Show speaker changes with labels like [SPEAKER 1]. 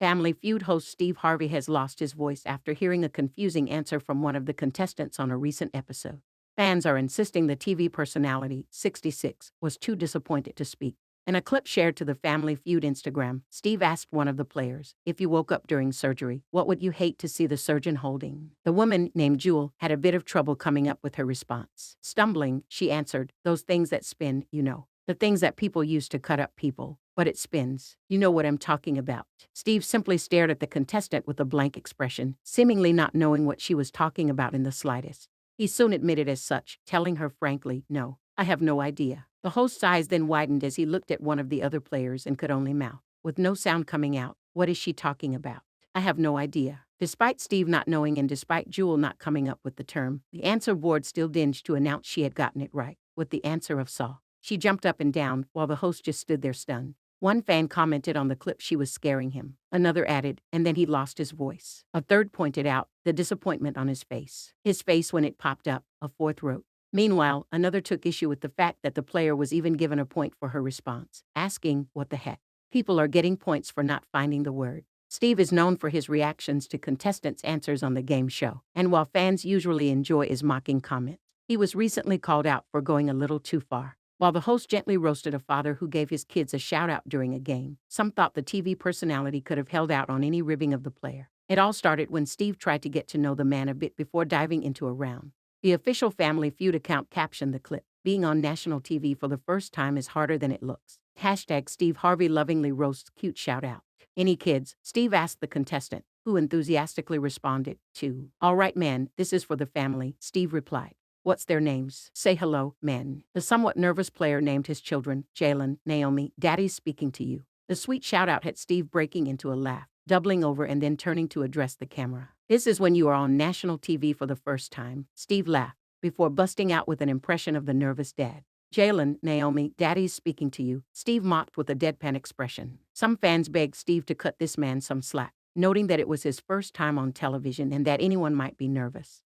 [SPEAKER 1] Family Feud host Steve Harvey has lost his voice after hearing a confusing answer from one of the contestants on a recent episode. Fans are insisting the TV personality, 66, was too disappointed to speak. In a clip shared to the Family Feud Instagram, Steve asked one of the players, "If you woke up during surgery, what would you hate to see the surgeon holding?" The woman, named Jewel, had a bit of trouble coming up with her response. Stumbling, she answered, "Those things that spin, you know. The things that people use to cut up people. But it spins. You know what I'm talking about." Steve simply stared at the contestant with a blank expression, seemingly not knowing what she was talking about in the slightest. He soon admitted as such, telling her frankly, "No, I have no idea." The host's eyes then widened as he looked at one of the other players and could only mouth, with no sound coming out, "What is she talking about? I have no idea." Despite Steve not knowing and despite Jewel not coming up with the term, the answer board still dinged to announce she had gotten it right, with the answer of saw. She jumped up and down, while the host just stood there stunned. One fan commented on the clip she was scaring him. Another added, "And then he lost his voice." A third pointed out the disappointment on his face. His face when it popped up, a fourth wrote. Meanwhile, another took issue with the fact that the player was even given a point for her response, asking, "What the heck?" People are getting points for not finding the word. Steve is known for his reactions to contestants' answers on the game show, and while fans usually enjoy his mocking comments, he was recently called out for going a little too far. While the host gently roasted a father who gave his kids a shout-out during a game, some thought the TV personality could have held out on any ribbing of the player. It all started when Steve tried to get to know the man a bit before diving into a round. The official Family Feud account captioned the clip, "Being on national TV for the first time is harder than it looks." Hashtag Steve Harvey lovingly roasts cute shout-out. "Any kids?" Steve asked the contestant, who enthusiastically responded to, "All right, man, this is for the family." Steve replied, "What's their names? Say hello, men." The somewhat nervous player named his children, Jalen, Naomi, "Daddy's speaking to you." The sweet shout-out had Steve breaking into a laugh, doubling over and then turning to address the camera. "This is when you are on national TV for the first time." Steve laughed, before busting out with an impression of the nervous dad. "Jalen, Naomi, Daddy's speaking to you." Steve mocked with a deadpan expression. Some fans begged Steve to cut this man some slack, noting that it was his first time on television and that anyone might be nervous.